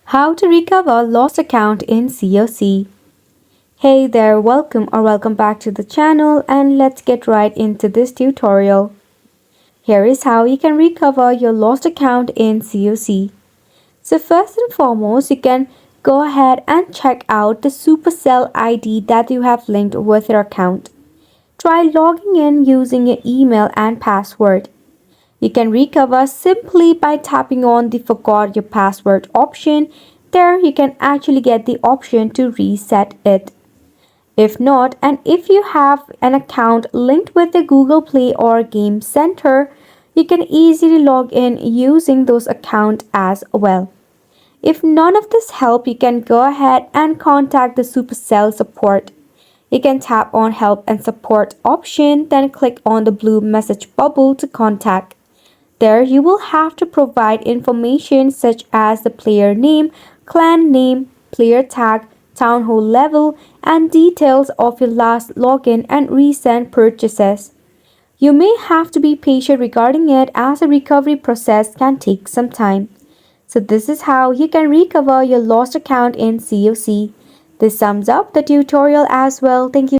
How to recover lost account in COC. Hey there, welcome back to the channel, and let's get right into this tutorial. Here is how you can recover your lost account in COC. So first and foremost, you can go ahead and check out the Supercell ID that you have linked with your account. Try logging in using your email and password. You can recover simply by tapping on the Forgot Your Password option. There you can actually get the option to reset it. If not, and if you have an account linked with the Google Play or Game Center, you can easily log in using those accounts as well. If none of this help, you can go ahead and contact the Supercell Support. You can tap on Help and Support option, then click on the blue message bubble to contact. There you will have to provide information such as the player name, clan name, player tag, town hall level, and details of your last login and recent purchases. You may have to be patient regarding it as the recovery process can take some time. So this is how you can recover your lost account in COC. This sums up the tutorial as well. Thank you.